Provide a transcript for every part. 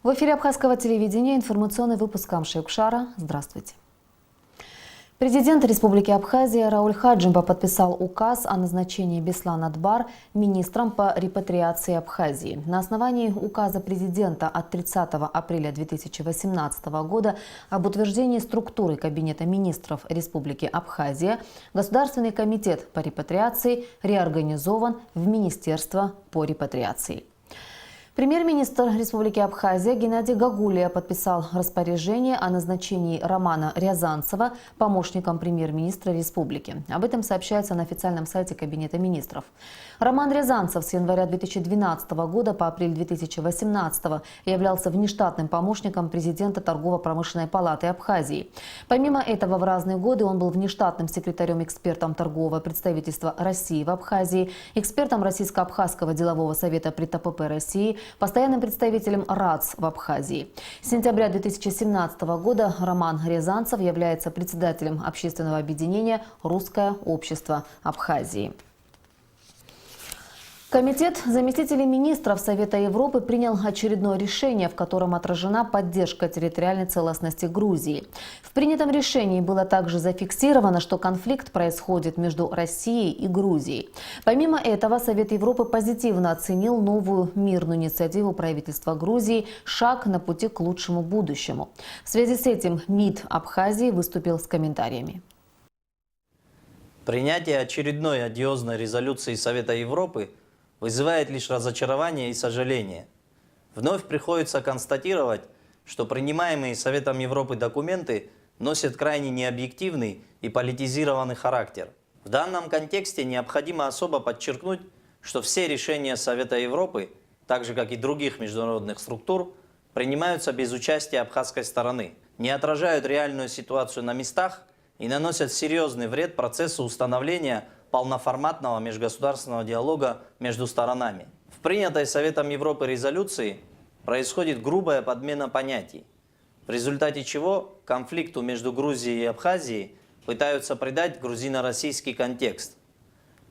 В эфире Абхазского телевидения информационный выпуск Камши-Укшара. Здравствуйте. Президент Республики Абхазия Рауль Хаджимба подписал указ о назначении Беслан Атбар министром по репатриации Абхазии. На основании указа президента от 30 апреля 2018 года об утверждении структуры Кабинета министров Республики Абхазия Государственный комитет по репатриации реорганизован в Министерство по репатриации. Премьер-министр Республики Абхазия Геннадий Гагулия подписал распоряжение о назначении Романа Рязанцева помощником премьер-министра республики. Об этом сообщается на официальном сайте Кабинета министров. Роман Рязанцев с января 2012 года по апрель 2018 являлся внештатным помощником президента Торгово-промышленной палаты Абхазии. Помимо этого, в разные годы он был внештатным секретарем-экспертом торгового представительства России в Абхазии, экспертом Российско-Абхазского делового совета при ТПП России, постоянным представителем РАЦ в Абхазии. С сентября 2017 года Роман Рязанцев является председателем общественного объединения «Русское общество Абхазии». Комитет заместителей министров Совета Европы принял очередное решение, в котором отражена поддержка территориальной целостности Грузии. В принятом решении было также зафиксировано, что конфликт происходит между Россией и Грузией. Помимо этого, Совет Европы позитивно оценил новую мирную инициативу правительства Грузии «Шаг на пути к лучшему будущему». В связи с этим МИД Абхазии выступил с комментариями. Принятие очередной одиозной резолюции Совета Европы вызывает лишь разочарование и сожаление. Вновь приходится констатировать, что принимаемые Советом Европы документы носят крайне необъективный и политизированный характер. В данном контексте необходимо особо подчеркнуть, что все решения Совета Европы, так же как и других международных структур, принимаются без участия абхазской стороны, не отражают реальную ситуацию на местах и наносят серьезный вред процессу установления полноформатного межгосударственного диалога между сторонами. В принятой Советом Европы резолюции происходит грубая подмена понятий, в результате чего конфликту между Грузией и Абхазией пытаются придать грузино-российский контекст.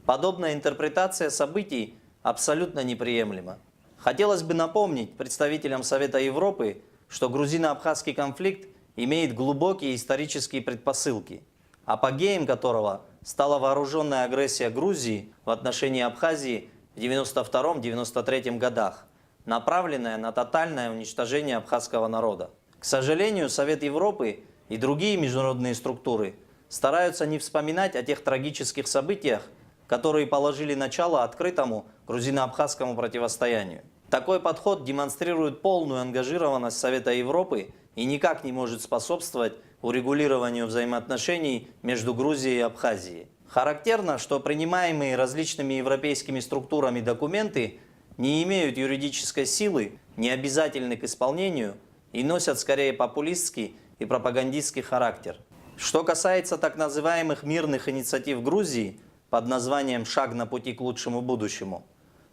Подобная интерпретация событий абсолютно неприемлема. Хотелось бы напомнить представителям Совета Европы, что грузино-абхазский конфликт имеет глубокие исторические предпосылки, апогеем которого стала вооруженная агрессия Грузии в отношении Абхазии в 1992-1993 годах, направленная на тотальное уничтожение абхазского народа. К сожалению, Совет Европы и другие международные структуры стараются не вспоминать о тех трагических событиях, которые положили начало открытому грузино-абхазскому противостоянию. Такой подход демонстрирует полную ангажированность Совета Европы и никак не может способствовать урегулированию взаимоотношений между Грузией и Абхазией. Характерно, что принимаемые различными европейскими структурами документы не имеют юридической силы, не обязательны к исполнению и носят скорее популистский и пропагандистский характер. Что касается так называемых мирных инициатив Грузии под названием «Шаг на пути к лучшему будущему»,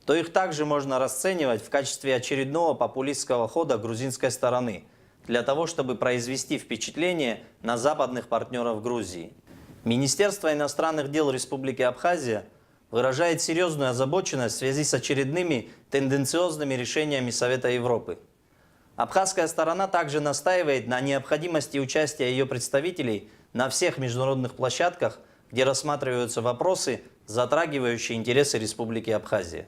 то их также можно расценивать в качестве очередного популистского хода грузинской стороны для того, чтобы произвести впечатление на западных партнеров Грузии. Министерство иностранных дел Республики Абхазия выражает серьезную озабоченность в связи с очередными тенденциозными решениями Совета Европы. Абхазская сторона также настаивает на необходимости участия ее представителей на всех международных площадках, где рассматриваются вопросы, затрагивающие интересы Республики Абхазия.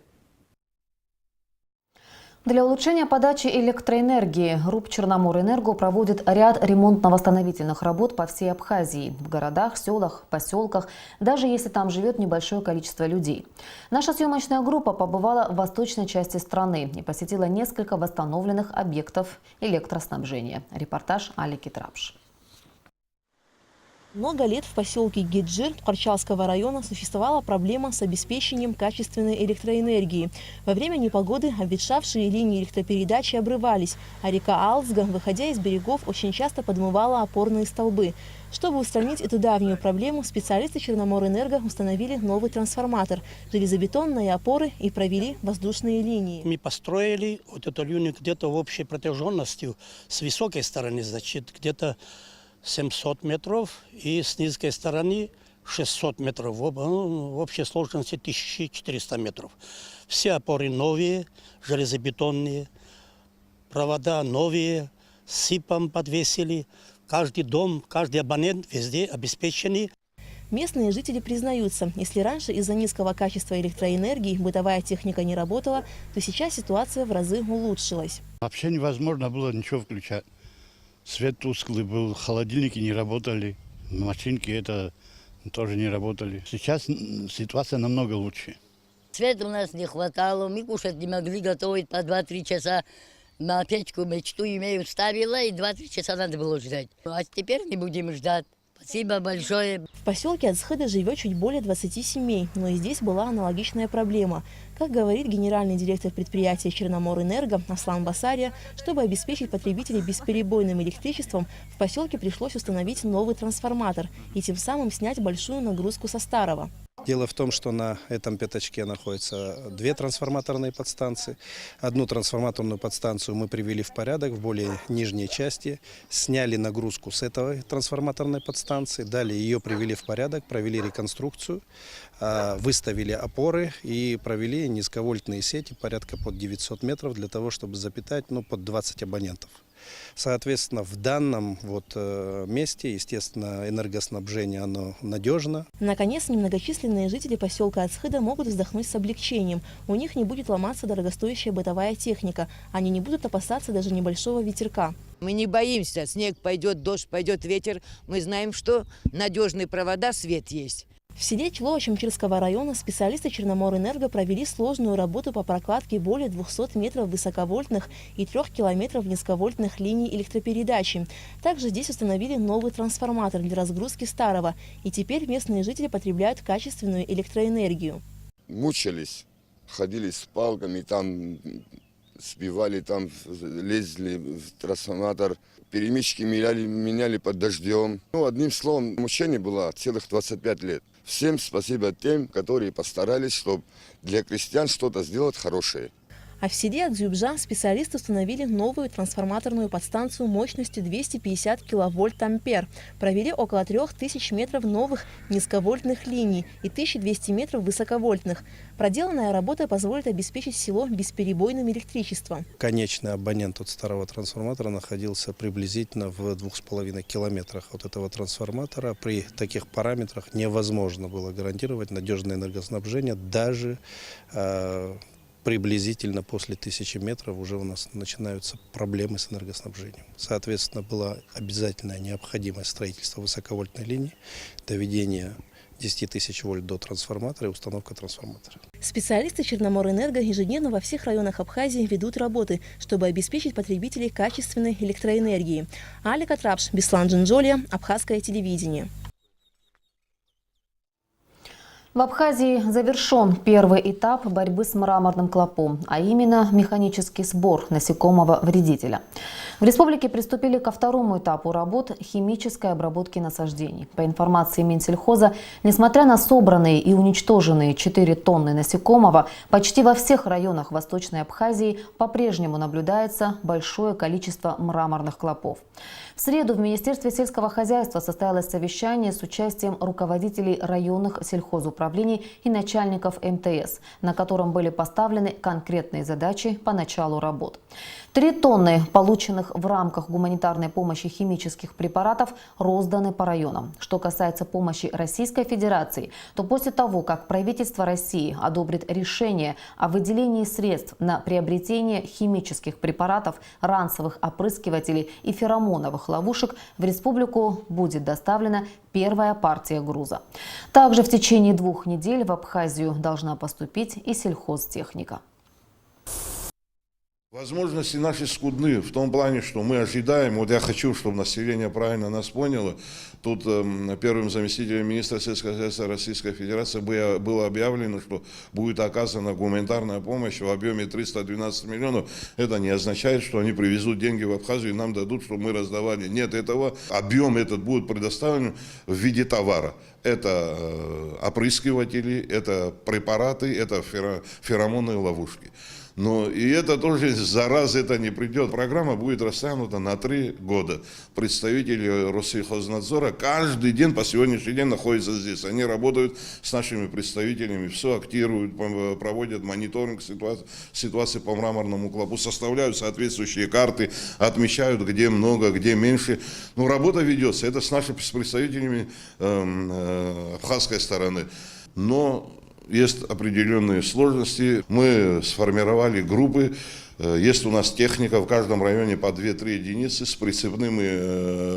Для улучшения подачи электроэнергии РУП «Черноморэнерго» проводит ряд ремонтно-восстановительных работ по всей Абхазии, в городах, селах, поселках, даже если там живет небольшое количество людей. Наша съемочная группа побывала в восточной части страны и посетила несколько восстановленных объектов электроснабжения. Репортаж Алики Трапш. Много лет в поселке Гиджир Ткачевского района существовала проблема с обеспечением качественной электроэнергии. Во время непогоды обветшавшие линии электропередачи обрывались, а река Алзга, выходя из берегов, очень часто подмывала опорные столбы. Чтобы устранить эту давнюю проблему, специалисты Черноморэнерго установили новый трансформатор, железобетонные опоры и провели воздушные линии. Мы построили вот эту линию где-то в общей протяженностью с высокой стороны, значит, где-то 700 метров и с низкой стороны 600 метров, в общей сложности 1400 метров. Все опоры новые, железобетонные. провода новые, с СИПом подвесили. Каждый дом, каждый абонент везде обеспечены. Местные жители признаются, если раньше из-за низкого качества электроэнергии бытовая техника не работала, то сейчас ситуация в разы улучшилась. Вообще невозможно было ничего включать. Свет тусклый был, холодильники не работали, машинки это тоже не работали. Сейчас ситуация намного лучше. Света у нас не хватало, мы кушать не могли готовить по 2-3 часа. На печку мечту имею ставила, и 2-3 часа надо было ждать. А теперь не будем ждать. Спасибо большое. В поселке Ацхеда живет чуть более 20 семей, но и здесь была аналогичная проблема. Как говорит генеральный директор предприятия «Черноморэнерго» Аслан Басария, чтобы обеспечить потребителей бесперебойным электричеством, в поселке пришлось установить новый трансформатор и тем самым снять большую нагрузку со старого. Дело в том, что на этом пятачке находятся 2 трансформаторные подстанции. Одну трансформаторную подстанцию мы привели в порядок в более нижней части, сняли нагрузку с этой трансформаторной подстанции, далее ее привели в порядок, провели реконструкцию, выставили опоры и провели низковольтные сети порядка под 900 метров для того, чтобы запитать под 20 абонентов. Соответственно, в данном месте, естественно, энергоснабжение оно надежно. Наконец, немногочисленные жители поселка Ацхеда могут вздохнуть с облегчением. У них не будет ломаться дорогостоящая бытовая техника. Они не будут опасаться даже небольшого ветерка. Мы не боимся. Снег пойдет, дождь пойдет, ветер. Мы знаем, что надежные провода, свет есть. В селе Чло Чемчирского района специалисты Черноморэнерго провели сложную работу по прокладке более 200 метров высоковольтных и 3 километров низковольтных линий электропередачи. Также здесь установили новый трансформатор для разгрузки старого. И теперь местные жители потребляют качественную электроэнергию. Мучились, ходили с палками, там сбивали, там лезли в трансформатор. Перемычки меняли под дождем. Одним словом, мучение было целых 25 лет. Всем спасибо тем, которые постарались, чтобы для крестьян что-то сделать хорошее. А в селе Адзюбжа специалисты установили новую трансформаторную подстанцию мощностью 250 киловольт-ампер. Провели около 3000 метров новых низковольтных линий и 1200 метров высоковольтных. Проделанная работа позволит обеспечить село бесперебойным электричеством. Конечный абонент от старого трансформатора находился приблизительно в 2,5 километрах от этого трансформатора. При таких параметрах невозможно было гарантировать надежное энергоснабжение даже приблизительно после 1000 метров уже у нас начинаются проблемы с энергоснабжением. Соответственно, была обязательная необходимость строительства высоковольтной линии, доведения 10 тысяч вольт до трансформатора и установка трансформатора. Специалисты Черноморэнерго ежедневно во всех районах Абхазии ведут работы, чтобы обеспечить потребителей качественной электроэнергией. Алика Трапш, Беслан Джинджолия, Абхазское телевидение. В Абхазии завершен первый этап борьбы с мраморным клопом, а именно механический сбор насекомого-вредителя. В республике приступили ко второму этапу работ химической обработки насаждений. По информации Минсельхоза, несмотря на собранные и уничтоженные 4 тонны насекомого, почти во всех районах Восточной Абхазии по-прежнему наблюдается большое количество мраморных клопов. В среду в Министерстве сельского хозяйства состоялось совещание с участием руководителей районных сельхозуправлений и начальников МТС, на котором были поставлены конкретные задачи по началу работ. 3 тонны полученных в рамках гуманитарной помощи химических препаратов розданы по районам. Что касается помощи Российской Федерации, то после того, как правительство России одобрит решение о выделении средств на приобретение химических препаратов, ранцевых опрыскивателей и феромоновых ловушек, в республику будет доставлена первая партия груза. Также в течение 2 недель в Абхазию должна поступить и сельхозтехника. Возможности наши скудны в том плане, что мы ожидаем, я хочу, чтобы население правильно нас поняло. Тут первым заместителем министра сельского хозяйства Российской Федерации было объявлено, что будет оказана гуманитарная помощь в объеме 312 миллионов. Это не означает, что они привезут деньги в Абхазию и нам дадут, чтобы мы раздавали. Нет этого. Объем этот будет предоставлен в виде товара. Это опрыскиватели, это препараты, это феромонные ловушки. Но и это тоже, зараза, это не придет. Программа будет растянута на 3 года. Представители Россельхознадзора каждый день по сегодняшний день находятся здесь. Они работают с нашими представителями, все актируют, проводят мониторинг ситуации по Мраморному клапу, составляют соответствующие карты, отмечают, где много, где меньше. Но работа ведется. Это с нашими представителями абхазской стороны. Но есть определенные сложности. Мы сформировали группы. Есть у нас техника в каждом районе по 2-3 единицы с прицепным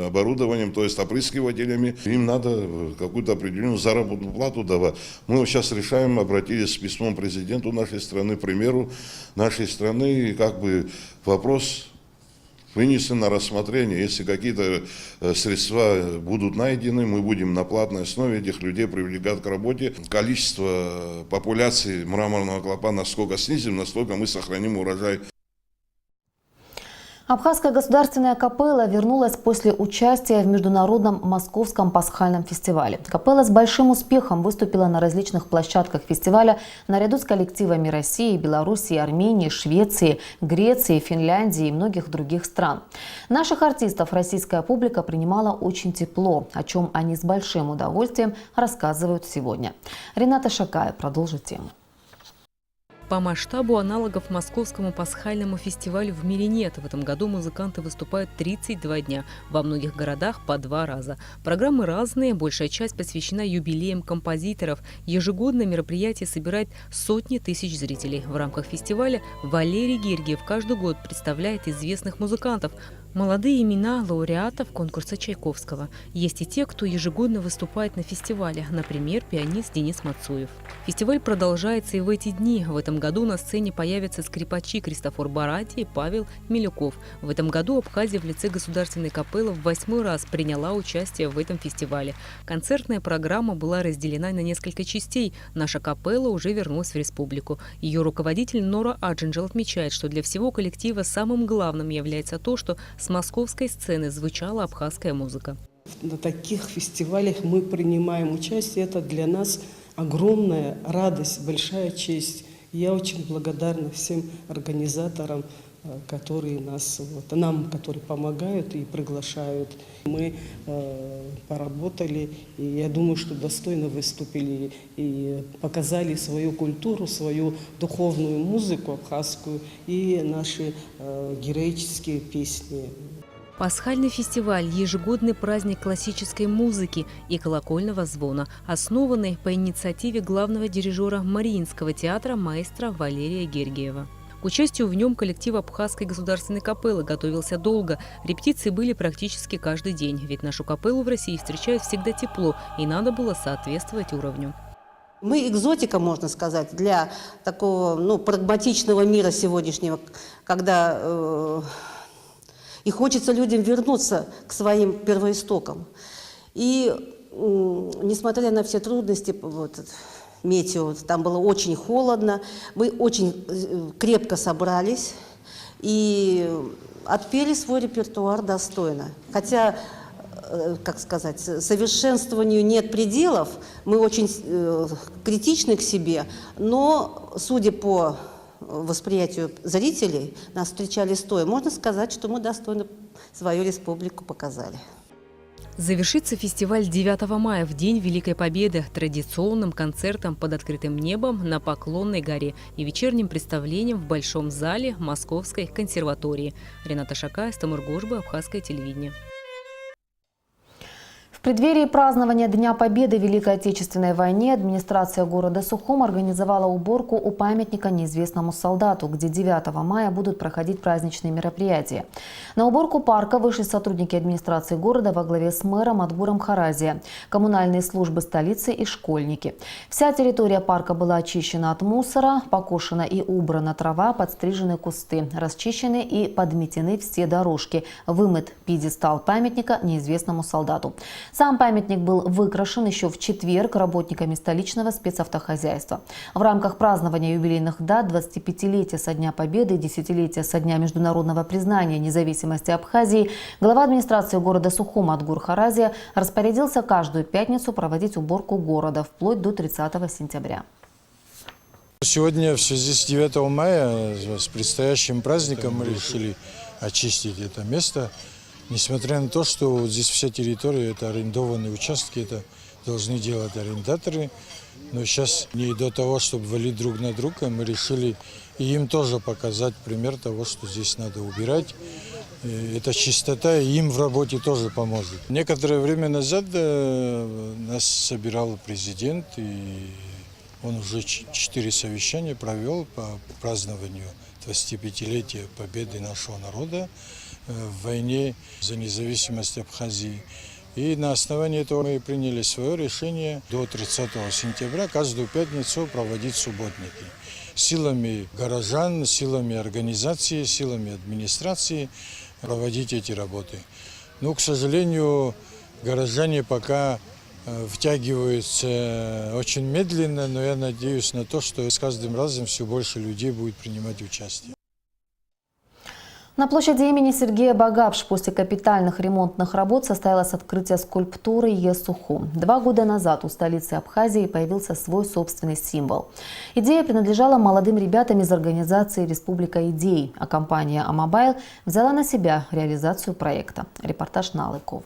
оборудованием, то есть опрыскивателями. Им надо какую-то определенную заработную плату давать. Мы сейчас решаем, обратились с письмом президенту нашей страны, премьеру нашей страны, и как бы вопрос вынесен на рассмотрение. Если какие-то средства будут найдены, мы будем на платной основе этих людей привлекать к работе. Количество популяции мраморного клопа насколько снизим, настолько мы сохраним урожай. Абхазская государственная капелла вернулась после участия в международном московском пасхальном фестивале. Капелла с большим успехом выступила на различных площадках фестиваля наряду с коллективами России, Белоруссии, Армении, Швеции, Греции, Финляндии и многих других стран. Наших артистов российская публика принимала очень тепло, о чем они с большим удовольствием рассказывают сегодня. Рената Шакая продолжит тему. По масштабу аналогов московскому пасхальному фестивалю в мире нет. В этом году музыканты выступают 32 дня. Во многих городах по 2 раза. Программы разные, большая часть посвящена юбилеям композиторов. Ежегодно мероприятие собирает сотни тысяч зрителей. В рамках фестиваля Валерий Гергиев каждый год представляет известных музыкантов. Молодые имена лауреатов конкурса Чайковского. Есть и те, кто ежегодно выступает на фестивале, например, пианист Денис Мацуев. Фестиваль продолжается и в эти дни. В этом году на сцене появятся скрипачи Кристофор Барати и Павел Милюков. В этом году Абхазия в лице государственной капеллы в 8-й раз приняла участие в этом фестивале. Концертная программа была разделена на несколько частей. Наша капелла уже вернулась в республику. Ее руководитель Нора Аджинджел отмечает, что для всего коллектива самым главным является то, что с московской сцены звучала абхазская музыка. На таких фестивалях мы принимаем участие. Это для нас огромная радость, большая честь. Я очень благодарна всем организаторам, которые которые помогают и приглашают. Мы поработали, и я думаю, что достойно выступили и показали свою культуру, свою духовную музыку абхазскую и наши героические песни. Пасхальный фестиваль – ежегодный праздник классической музыки и колокольного звона, основанный по инициативе главного дирижера Мариинского театра маэстро Валерия Гергиева. К участию в нем коллектив Абхазской государственной капеллы готовился долго. Репетиции были практически каждый день, ведь нашу капеллу в России встречают всегда тепло, и надо было соответствовать уровню. Мы экзотика, можно сказать, для такого прагматичного мира сегодняшнего, когда и хочется людям вернуться к своим первоистокам. И несмотря на все трудности, метео, там было очень холодно, мы очень крепко собрались и отпели свой репертуар достойно. Хотя, как сказать, совершенствованию нет пределов, мы очень критичны к себе, но, судя по восприятию зрителей, нас встречали стоя. Можно сказать, что мы достойно свою республику показали. Завершится фестиваль 9 мая, в День Великой Победы, традиционным концертом под открытым небом на Поклонной горе и вечерним представлением в Большом зале Московской консерватории. Рената Шакая, Стамыр Гошбы, Абхазское телевидение. В преддверии празднования Дня Победы в Великой Отечественной войне администрация города Сухум организовала уборку у памятника неизвестному солдату, где 9 мая будут проходить праздничные мероприятия. На уборку парка вышли сотрудники администрации города во главе с мэром Адгуром Харазия, коммунальные службы столицы и школьники. Вся территория парка была очищена от мусора, покошена и убрана трава, подстрижены кусты, расчищены и подметены все дорожки, вымыт пьедестал памятника неизвестному солдату. Сам памятник был выкрашен еще в четверг работниками столичного спецавтохозяйства. В рамках празднования юбилейных дат 25-летия со Дня Победы и 10-летия со Дня международного признания независимости Абхазии глава администрации города Сухум Адгур Харазия распорядился каждую пятницу проводить уборку города вплоть до 30 сентября. Сегодня в связи с 9 мая, с предстоящим праздником, мы решили очистить это место. Несмотря на то, что вот здесь вся территория, это арендованные участки, это должны делать арендаторы. Но сейчас не до того, чтобы валить друг на друга, мы решили и им тоже показать пример того, что здесь надо убирать. Эта чистота им в работе тоже поможет. Некоторое время назад нас собирал президент, и он уже 4 совещания провел по празднованию 25-летия победы нашего народа в войне за независимость Абхазии. И на основании этого мы приняли свое решение до 30 сентября каждую пятницу проводить субботники. Силами горожан, силами организации, силами администрации проводить эти работы. Но, к сожалению, горожане пока втягиваются очень медленно, но я надеюсь на то, что с каждым разом все больше людей будет принимать участие. На площади имени Сергея Багапши после капитальных ремонтных работ состоялось открытие скульптуры Е-Сухум. 2 года назад у столицы Абхазии появился свой собственный символ. Идея принадлежала молодым ребятам из организации «Республика идей», а компания «Амобайл» взяла на себя реализацию проекта. Репортаж Налы Ковы.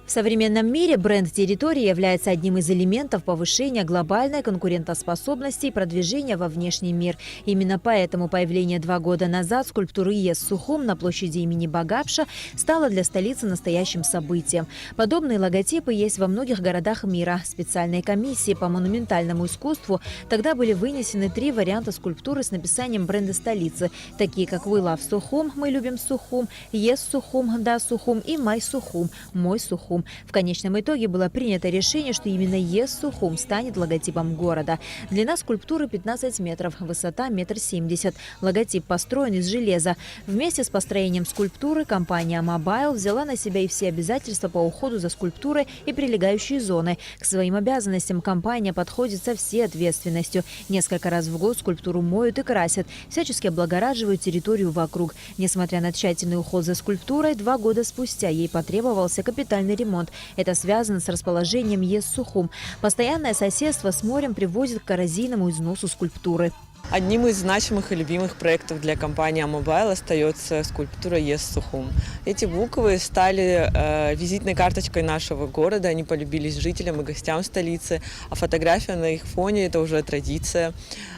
В современном мире бренд территории является одним из элементов повышения глобальной конкурентоспособности и продвижения во внешний мир. Именно поэтому появление 2 года назад скульптуры Е-Сухум на площади имени Багапша стало для столицы настоящим событием. Подобные логотипы есть во многих городах мира. Специальной комиссии по монументальному искусству тогда были вынесены 3 варианта скульптуры с написанием бренда столицы, такие как «We love Сухум», «Мы любим Сухум», «Yes Сухум», «Да Сухум» и «Май Сухум», «Мой Сухум». В конечном итоге было принято решение, что именно Е-Сухум станет логотипом города. Длина скульптуры 15 метров, высота 1,70 м. Логотип построен из железа. Вместе с построением скульптуры компания «Амобайл» взяла на себя и все обязательства по уходу за скульптурой и прилегающей зоной. К своим обязанностям компания подходит со всей ответственностью. Несколько раз в год скульптуру моют и красят, всячески облагораживают территорию вокруг. Несмотря на тщательный уход за скульптурой, 2 года спустя ей потребовался капитальный ремонт. Это связано с расположением Е-Сухум. Постоянное соседство с морем приводит к коррозийному износу скульптуры. Одним из значимых и любимых проектов для компании «Амобайл» остается скульптура Е-Сухум. Эти буквы стали визитной карточкой нашего города, они полюбились жителям и гостям столицы, а фотография на их фоне – это уже традиция.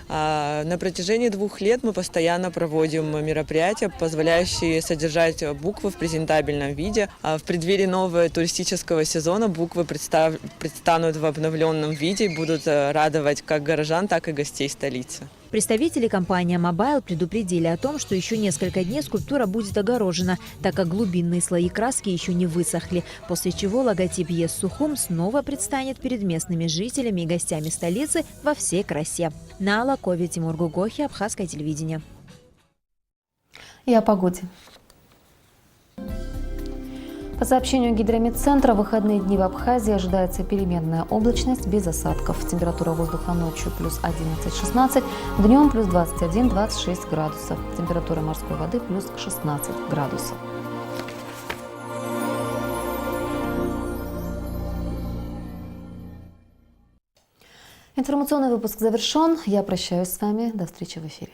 На протяжении 2 лет мы постоянно проводим мероприятия, позволяющие содержать буквы в презентабельном виде. В преддверии нового туристического сезона буквы предстанут в обновленном виде и будут радовать как горожан, так и гостей столицы. Представители компании «Амобайл» предупредили о том, что еще несколько дней скульптура будет огорожена, так как глубинные слои краски еще не высохли, после чего логотип Е-Сухум снова предстанет перед местными жителями и гостями столицы во всей красе. Нала Кове, Тимур Гугохи, Абхазское телевидение. И о погоде. По сообщению Гидрометцентра, в выходные дни в Абхазии ожидается переменная облачность без осадков. Температура воздуха ночью плюс 11-16, днем плюс 21-26 градусов. Температура морской воды плюс 16 градусов. Информационный выпуск завершен. Я прощаюсь с вами. До встречи в эфире.